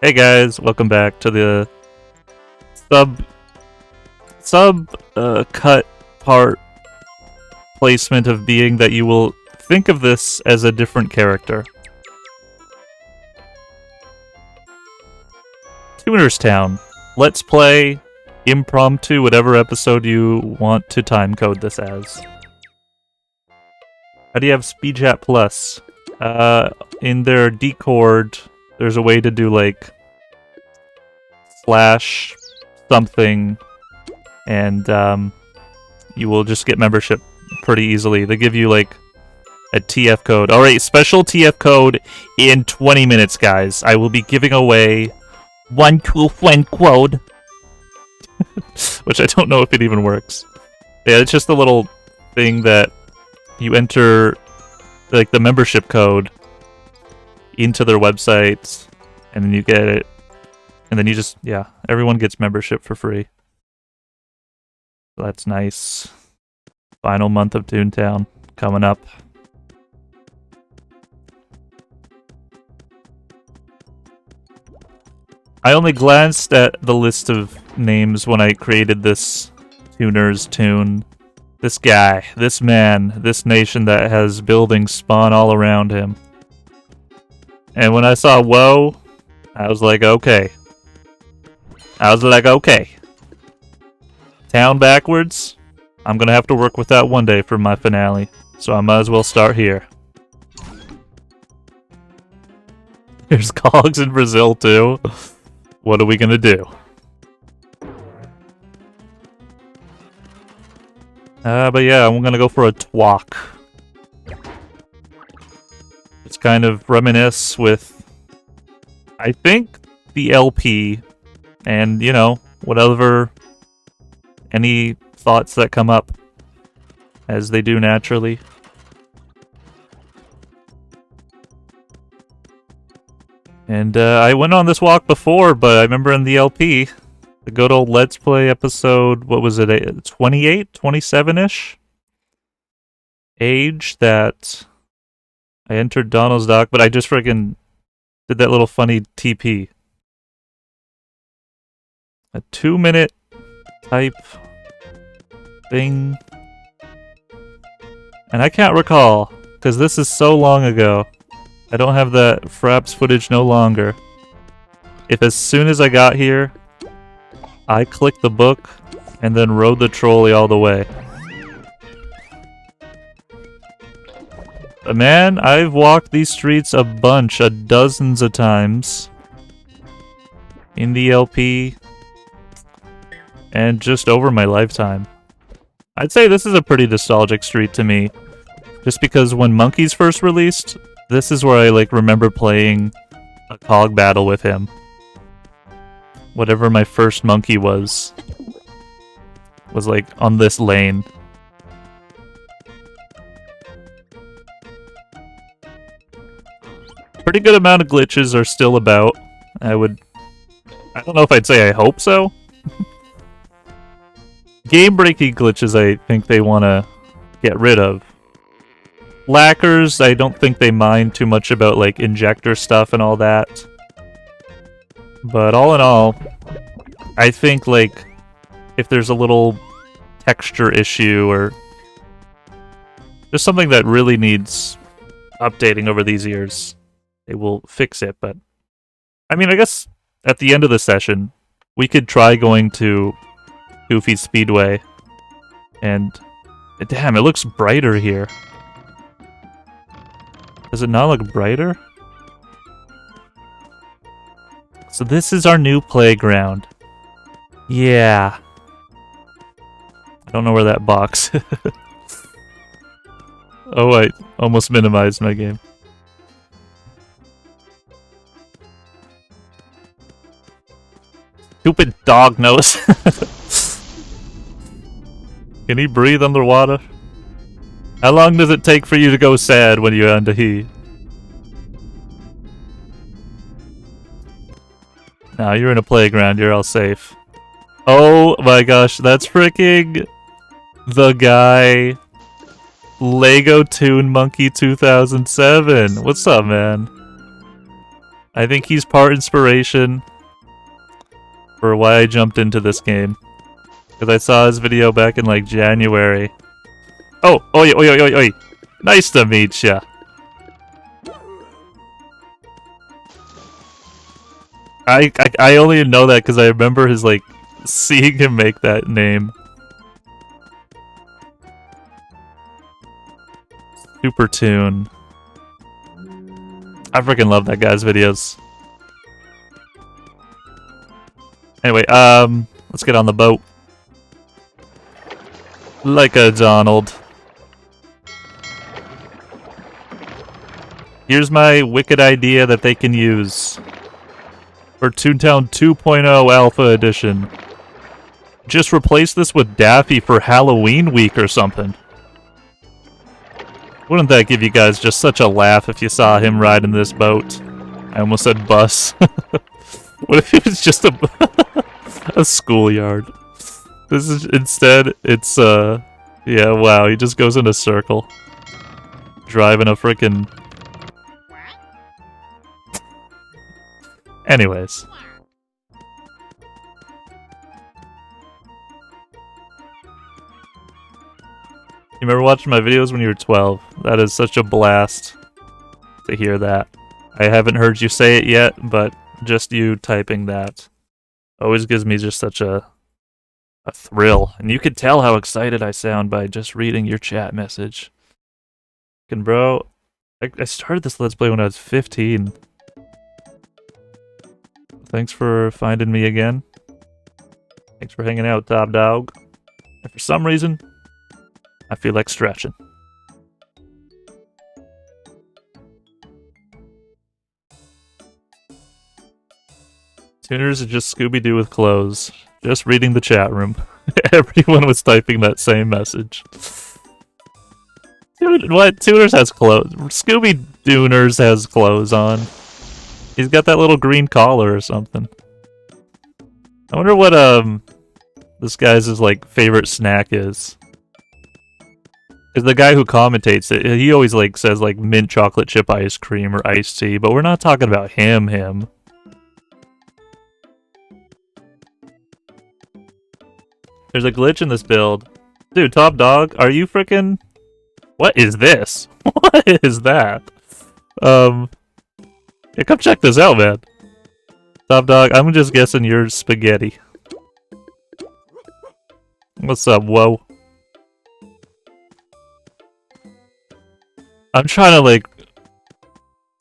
Hey guys, welcome back to the cut part placement of being that you will think of this as a different character. TOONERZ Town. Let's play impromptu whatever episode you want to timecode this as. How do you have Speed Chat Plus? In their Discord, there's a way to do like slash something, and you will just get membership pretty easily. They give you like a TF code. Alright, special TF code in 20 minutes, guys. I will be giving away one cool friend code. Which I don't know if it even works. Yeah, it's just a little thing that you enter like the membership code into their website, and then you get it, and then you just, yeah, everyone gets membership for free. So that's nice. Final month of Toontown coming up. I only glanced at the list of names when I created this TOONERZ tune. This guy, this man, this nation that has buildings spawn all around him. And when I saw whoa, I was like, okay. Town backwards? I'm gonna have to work with that one day for my finale, so I might as well start here. There's cogs in Brazil too. What are we gonna do? But yeah, I'm gonna go for a twolk. It's kind of reminisce with, I think, the LP, and, you know, whatever, any thoughts that come up, as they do naturally. And I went on this walk before, but I remember in the LP, the good old Let's Play episode, what was it, 28, 27-ish? Age, that I entered Donald's dock, but I just friggin' did that little funny TP. A 2-minute type thing. And I can't recall, because this is so long ago. I don't have that Fraps footage no longer. If as soon as I got here, I clicked the book, and then rode the trolley all the way. But man, I've walked these streets a bunch, dozens of times. In the LP. And just over my lifetime. I'd say this is a pretty nostalgic street to me. Just because when Monkeys first released, this is where I like remember playing a cog battle with him. Whatever my first monkey was like on this lane. Pretty good amount of glitches are still about. I don't know if I'd say I hope so. Game-breaking glitches I think they want to get rid of. Lackers, I don't think they mind too much about like injector stuff and all that. But all in all, I think like if there's a little texture issue or just something that really needs updating over these years, they will fix it. But I mean, I guess at the end of the session, we could try going to Goofy Speedway, and damn, it looks brighter here. Does it not look brighter? So this is our new playground. Yeah. I don't know where that box. Oh, I almost minimized my game. Stupid dog nose. Can he breathe underwater? How long does it take for you to go sad when you're under he? Now you're in a playground, you're all safe. Oh my gosh, that's freaking the guy. Lego Toon Monkey 2007. What's up, man? I think he's part inspiration for why I jumped into this game. Because I saw his video back in like January. Oh, oi, oi, oi, oi, oi. Nice to meet ya. I only know that because I remember his like seeing him make that name. Super Toon. I freaking love that guy's videos. Anyway, let's get on the boat. Like a Donald. Here's my wicked idea that they can use for ToonTown 2.0 Alpha Edition. Just replace this with Daffy for Halloween week or something. Wouldn't that give you guys just such a laugh if you saw him riding this boat? I almost said bus. What if it was just a schoolyard? This is instead, it's yeah, wow, he just goes in a circle. Driving a frickin'... Anyways. You remember watching my videos when you were 12? That is such a blast to hear that. I haven't heard you say it yet, but just you typing that always gives me just such a thrill. And you could tell how excited I sound by just reading your chat message. And bro, I started this Let's Play when I was 15. Thanks for finding me again. Thanks for hanging out, Top Dog. And for some reason, I feel like stretching. TOONERZ is just Scooby-Doo with clothes. Just reading the chat room. Everyone was typing that same message. Dude, what? TOONERZ has clothes. Scooby-Dooners has clothes on. He's got that little green collar or something. I wonder what this guy's like favorite snack is. Because the guy who commentates it, he always like says like mint chocolate chip ice cream or iced tea, but we're not talking about him. There's a glitch in this build. Dude, Top Dog, are you frickin'... What is this? What is that? Yeah, come check this out, man. Top Dog, I'm just guessing you're spaghetti. What's up, whoa? I'm trying to, like,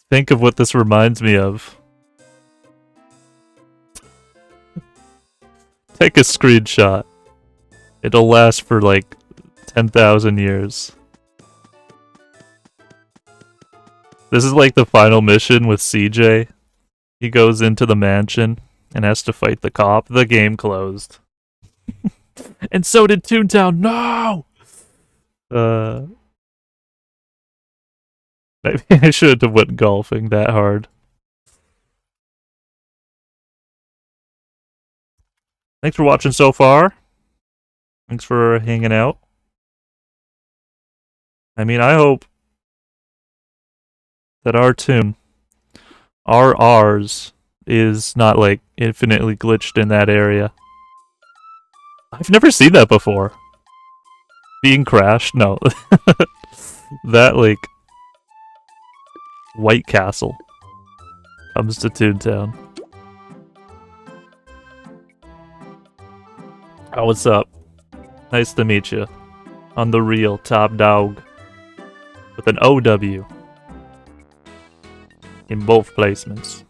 think of what this reminds me of. Take a screenshot. It'll last for, like, 10,000 years. This is like the final mission with CJ. He goes into the mansion and has to fight the cop. The game closed. And so did ToonTown. No! Maybe I shouldn't have went golfing that hard. Thanks for watching so far. Thanks for hanging out. I mean, I hope that our tune, ours, is not like infinitely glitched in that area. I've never seen that before. Being crashed? No. That, like, White Castle comes to ToonTown. Oh, what's up? Nice to meet you. On the real Top Dog. With an OW. In both placements.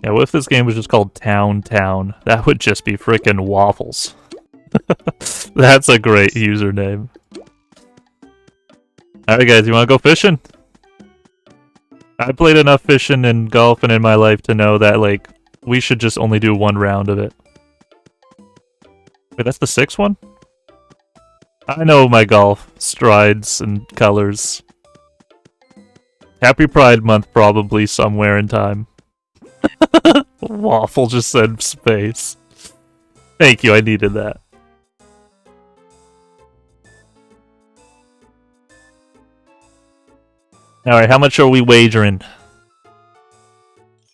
Yeah, what if this game was just called Town? That would just be frickin' waffles. That's a great username. Alright guys, you wanna go fishing? I played enough fishing and golfing in my life to know that, like, we should just only do one round of it. Wait, that's the 6th one? I know my golf strides and colors. Happy Pride Month probably somewhere in time. Waffle just said space. Thank you, I needed that. Alright, how much are we wagering?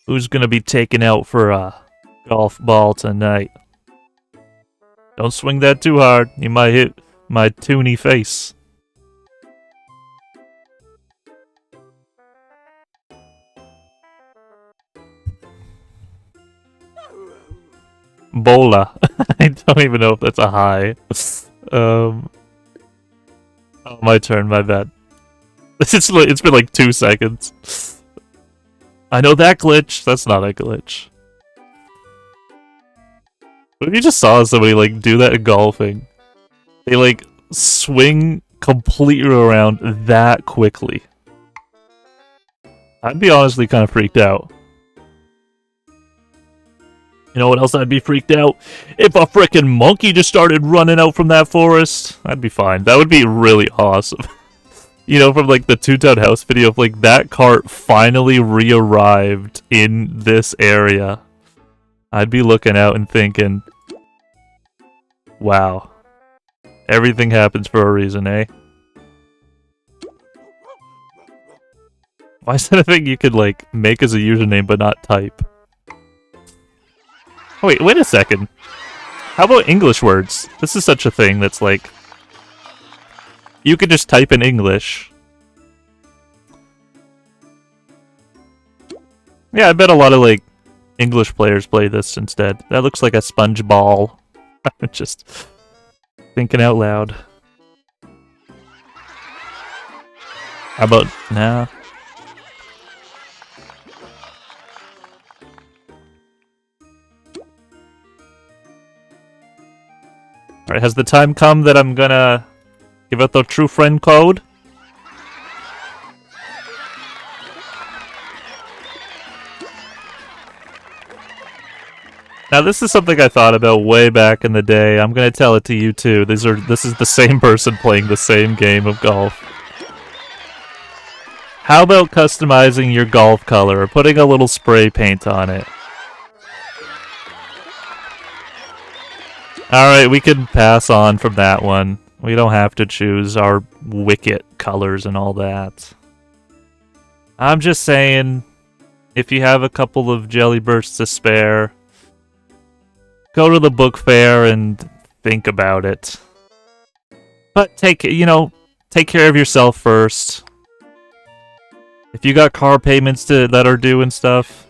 Who's gonna be taken out for a golf ball tonight? Don't swing that too hard. You might hit my toony face. Bola. I don't even know if that's a high. Oh, my turn, my bad. It's been like 2 seconds. I know that glitch. That's not a glitch. What if you just saw somebody like do that in golfing? They like swing completely around that quickly. I'd be honestly kind of freaked out. You know what else I'd be freaked out? If a frickin' monkey just started running out from that forest. I'd be fine. That would be really awesome. You know, from like the ToonTown house video, of like that cart finally re-arrived in this area. I'd be looking out and thinking, wow. Everything happens for a reason, eh? Why is that a thing you could like make as a username but not type? Oh, wait a second. How about English words? This is such a thing that's like... You could just type in English. Yeah, I bet a lot of like English players play this instead. That looks like a sponge ball. I'm just thinking out loud. How about... Nah. Alright, has the time come that I'm gonna give out the true friend code? Now this is something I thought about way back in the day. I'm gonna tell it to you too. This is the same person playing the same game of golf. How about customizing your golf color or putting a little spray paint on it? Alright, we can pass on from that one. We don't have to choose our wicket colors and all that. I'm just saying, if you have a couple of jelly bursts to spare, go to the book fair and think about it. But take care of yourself first. If you got car payments that are due and stuff,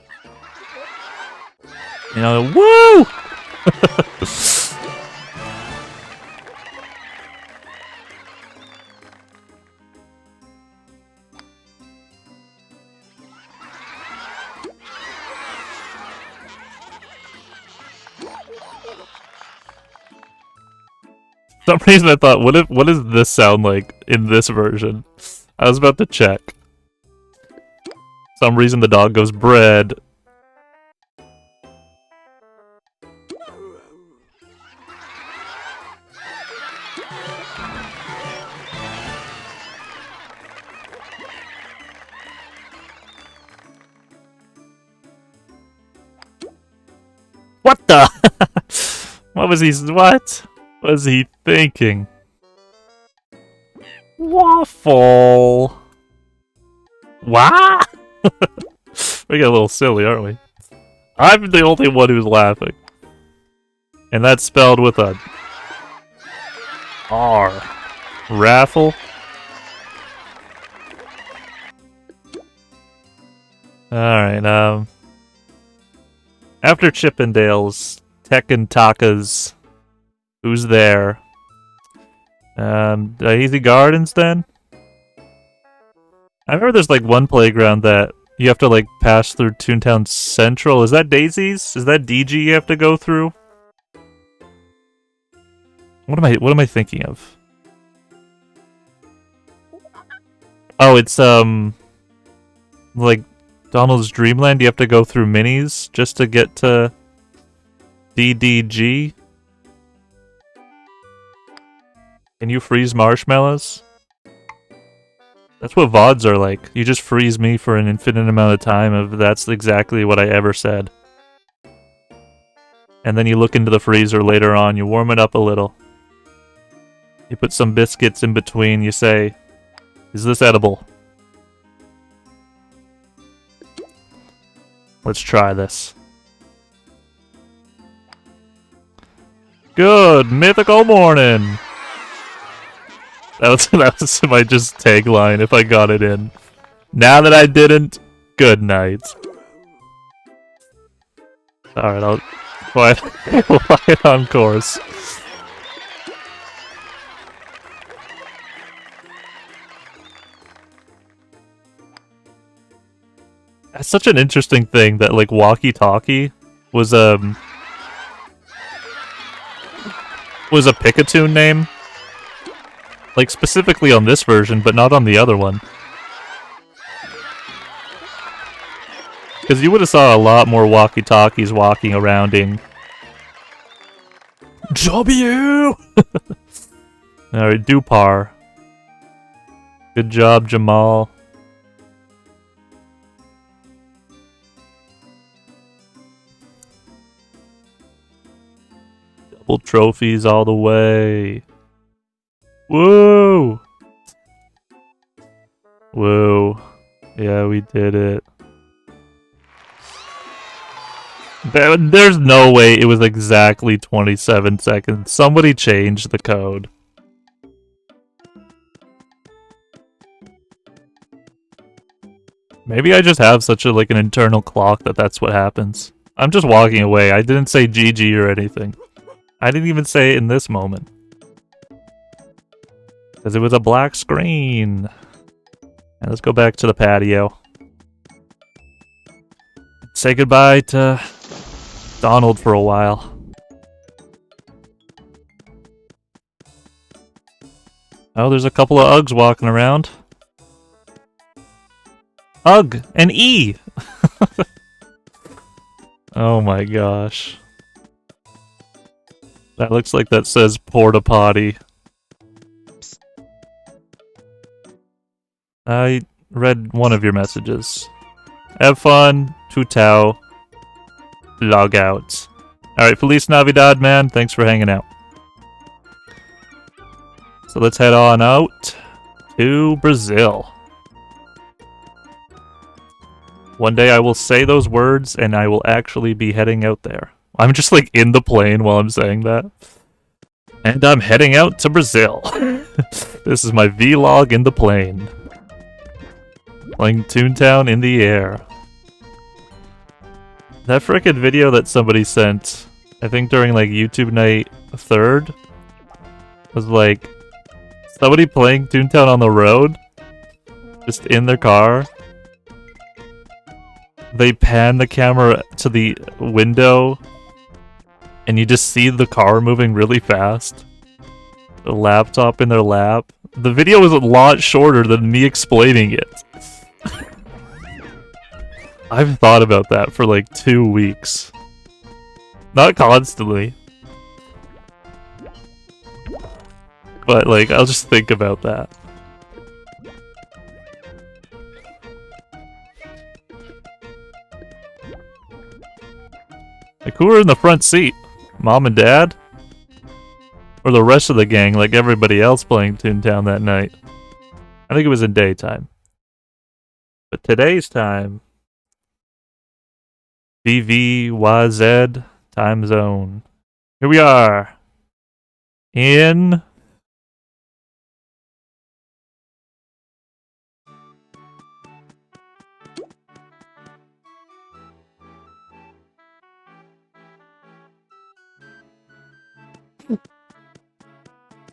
woo! For some reason I thought, what does this sound like in this version? I was about to check. For some reason the dog goes bread. What the? What was he thinking? Waffle. Wow. We get a little silly, aren't we? I'm the only one who's laughing. And that's spelled with a R. Raffle. Alright, after Chippendales, Tekken Takas, who's there? Daisy Gardens then? I remember there's like one playground that you have to like pass through Toontown Central. Is that Daisy's? Is that DG you have to go through? What am I thinking of? Oh, it's like Donald's Dreamland. You have to go through minis just to get to DDG. Can you freeze marshmallows? That's what VODs are like. You just freeze me for an infinite amount of time if that's exactly what I ever said. And then you look into the freezer later on, you warm it up a little. You put some biscuits in between, you say, "Is this edible?" Let's try this. Good mythical morning. That was my just tagline if I got it in. Now that I didn't, good night. Alright, I'll quiet on course. That's such an interesting thing that like walkie-talkie was a Picatoon name. Like specifically on this version, but not on the other one. Because you would have saw a lot more walkie-talkies walking arounding. W! Alright, Dupar. Good job, Jamal. Double trophies all the way. Woo! Whoa. Yeah, we did it. There's no way it was exactly 27 seconds. Somebody changed the code. Maybe I just have such a like an internal clock that that's what happens. I'm just walking away. I didn't say GG or anything. I didn't even say it in this moment. Because it was a black screen. And let's go back to the patio. Say goodbye to Donald for a while. Oh, there's a couple of Uggs walking around. Ugg! An E! Oh my gosh. That looks like that says porta potty. I read one of your messages. Have fun, Tutao. Log out. Alright, Feliz Navidad, man. Thanks for hanging out. So let's head on out to Brazil. One day I will say those words and I will actually be heading out there. I'm just like in the plane while I'm saying that. And I'm heading out to Brazil. This is my vlog in the plane. Playing Toontown in the air. That frickin' video that somebody sent, I think during like YouTube Night 3rd, was like somebody playing Toontown on the road, just in their car. They pan the camera to the window, and you just see the car moving really fast. The laptop in their lap. The video was a lot shorter than me explaining it. I've thought about that for like 2 weeks. Not constantly. But like, I'll just think about that. Like, who are in the front seat? Mom and Dad? Or the rest of the gang, like everybody else playing Toontown that night? I think it was in daytime. But today's time... VVYZ time zone. Here we are. In...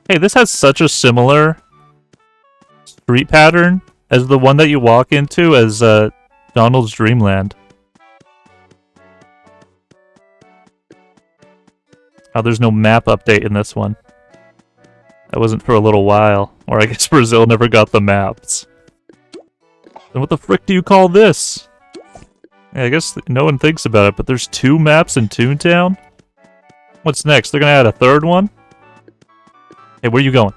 Hey, this has such a similar street pattern as the one that you walk into as Donald's Dreamland. Oh, there's no map update in this one. That wasn't for a little while. Or I guess Brazil never got the maps. Then what the frick do you call this? Yeah, I guess no one thinks about it, but there's 2 maps in Toontown? What's next? They're gonna add a 3rd one? Hey, where you going?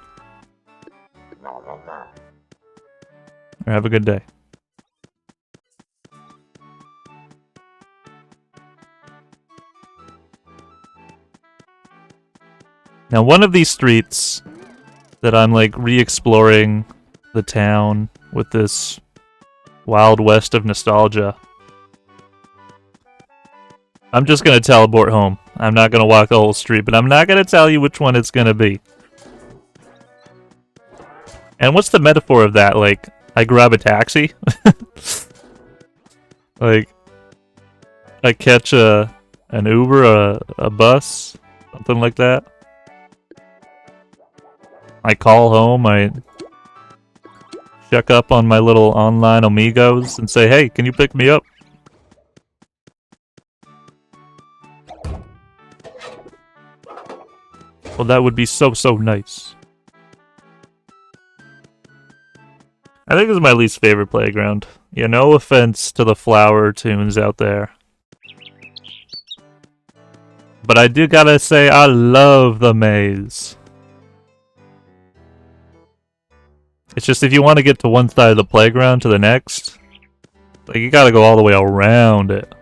Or have a good day. Now, one of these streets that I'm like re-exploring the town with this Wild West of nostalgia I'm just gonna teleport home. I'm not gonna walk the whole street, but I'm not gonna tell you which one it's gonna be. And what's the metaphor of that? Like, I grab a taxi? Like, I catch an Uber, a bus, something like that. I call home, I check up on my little online amigos and say, hey, can you pick me up? Well, that would be so nice. I think this is my least favorite playground. Yeah, no offense to the flower tunes out there. But I do gotta say, I love the maze. It's just if you want to get to one side of the playground to the next, like you gotta go all the way around it.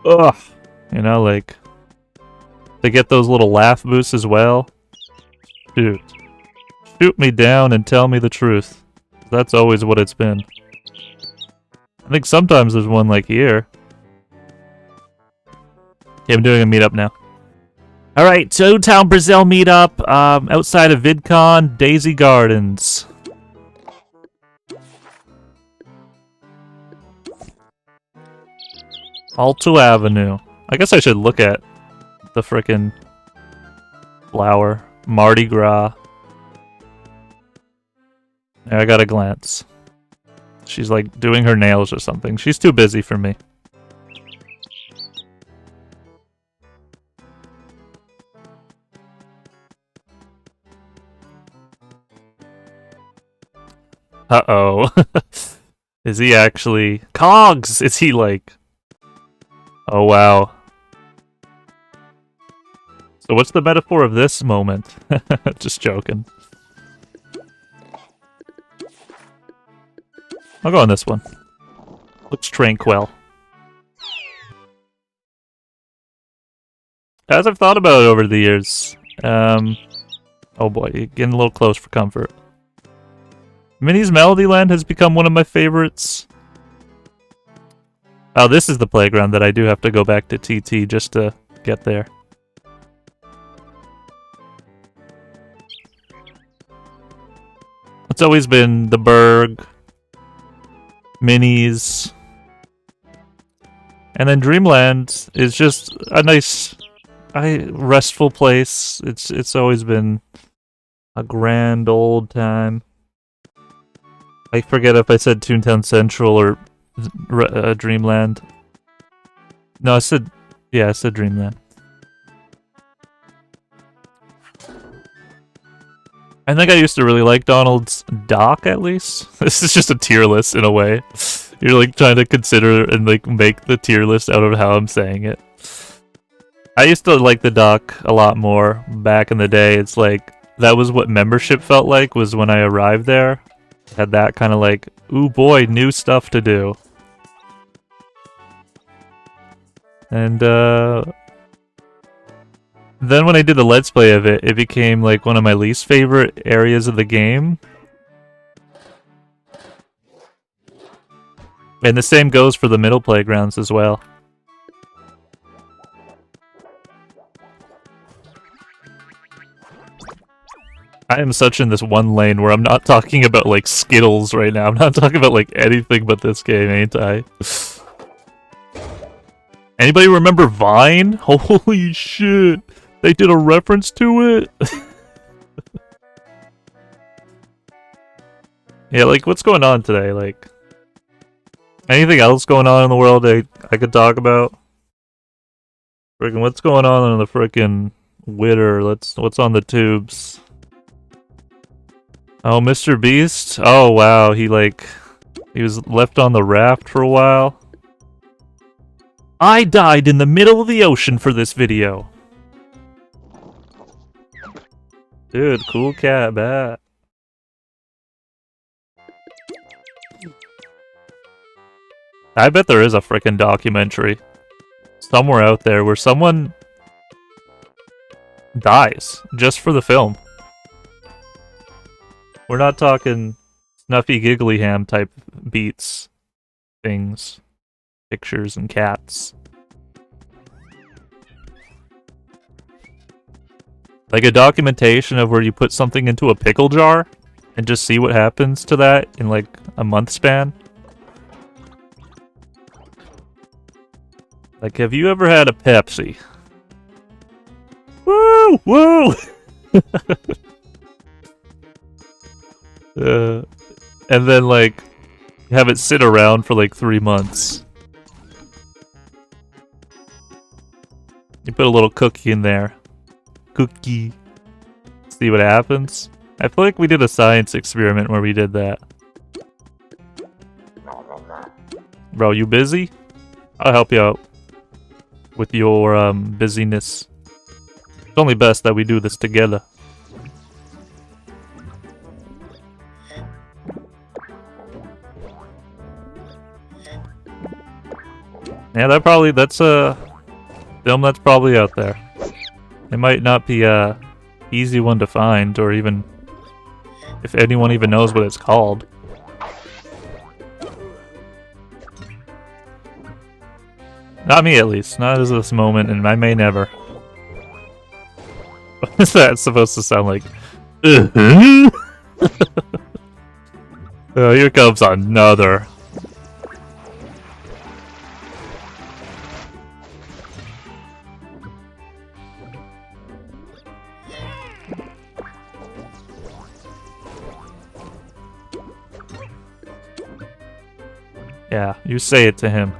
Ugh. You know, like, to get those little laugh boosts as well. Dude. Shoot me down and tell me the truth. That's always what it's been. I think sometimes there's one like here. Okay, I'm doing a meetup now. Alright, ToonTown Brazil meetup outside of VidCon, Daisy Gardens. Alto Avenue. I guess I should look at the frickin' flower. Mardi Gras. I got a glance. She's like doing her nails or something. She's too busy for me. Uh-oh. Is he actually... Cogs! Is he like... Oh, wow. So what's the metaphor of this moment? Just joking. I'll go on this one. Looks tranquil. As I've thought about it over the years, oh boy, you're getting a little close for comfort. Minnie's Melody Land has become one of my favorites. Oh, this is the playground that I do have to go back to TT just to get there. It's always been the Berg, Minis, and then Dreamland is just a nice, restful place. It's always been a grand old time. I forget if I said Toontown Central or Dreamland. No, I said Dreamland. I think I used to really like Donald's Dock, at least. This is just a tier list in a way. You're like trying to consider and like make the tier list out of how I'm saying it. I used to like the Dock a lot more back in the day. It's like, that was what membership felt like, was when I arrived there. Had that kind of like, ooh boy, new stuff to do. And then when I did the Let's Play of it, it became like one of my least favorite areas of the game. And the same goes for the middle playgrounds as well. I am such in this one lane where I'm not talking about like Skittles right now. I'm not talking about like anything but this game, ain't I? Anybody remember Vine? Holy shit! They did a reference to it? Yeah, like, what's going on today? Like, anything else going on in the world I could talk about? Frickin' what's going on in the frickin' Twitter? What's on the tubes? Oh, Mr. Beast? Oh, wow, he was left on the raft for a while. I died in the middle of the ocean for this video. Dude, cool cat bat. I bet there is a frickin' documentary somewhere out there where someone dies just for the film. We're not talking Snuffy Giggly Ham type beats things. pictures and cats. Like a documentation of where you put something into a pickle jar and just see what happens to that in like a month span. Like, have you ever had a Pepsi? Woo! Woo! And then like have it sit around for like 3 months. You put a little cookie in there. Cookie. See what happens? I feel like we did a science experiment where we did that. Bro, you busy? I'll help you out with your busyness. It's only best that we do this together. Yeah, that's a film that's probably out there. It might not be a easy one to find, or even if anyone even knows what it's called. Not me, at least. Not at this moment, and I may never. What is that supposed to sound like? Oh, here comes another. Yeah, you say it to him.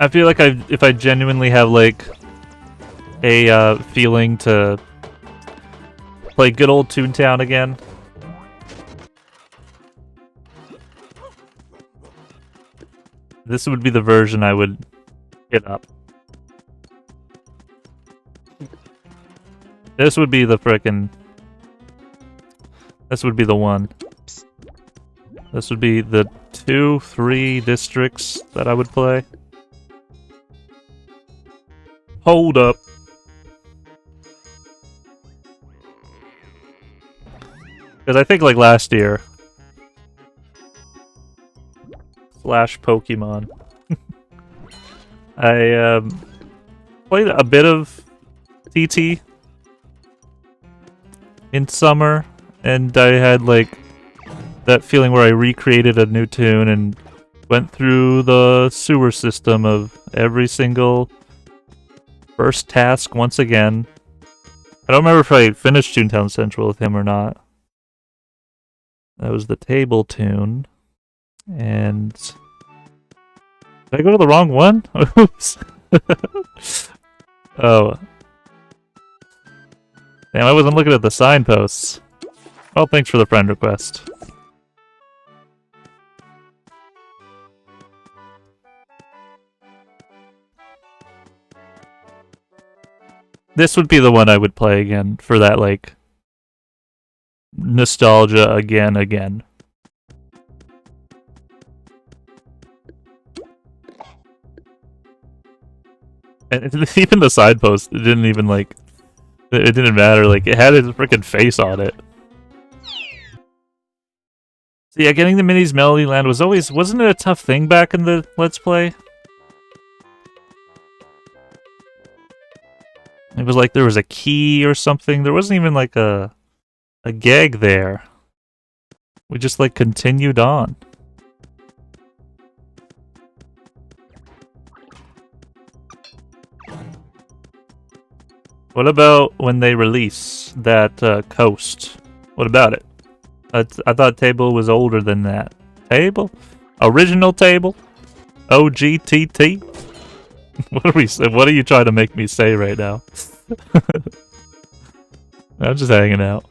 I feel like if I genuinely have like a feeling to play good old ToonTown again, this would be the version I would hit up. This would be the frickin'. This would be the one. This would be the 2-3 districts that I would play. Hold up. Because I think like last year. Flash Pokemon. I played a bit of TT in summer, and I had like that feeling where I recreated a new tune and went through the sewer system of every single first task once again. I don't remember if I finished Toontown Central with him or not. That was the table tune. And did I go to the wrong one? Oops. Oh. Damn, I wasn't looking at the signposts. Well, thanks for the friend request. This would be the one I would play again for that, like, nostalgia again. And even the signpost, it didn't even, like, it didn't matter. Like, it had his freaking face on it. So yeah, getting the minis Melody Land was always... Wasn't it a tough thing back in the Let's Play? It was like there was a key or something. There wasn't even, like, a gag there. We just, like, continued on. What about when they release that coast? What about it? I thought Table was older than that. Table? Original Table? OGTT? What are you trying to make me say right now? I'm just hanging out.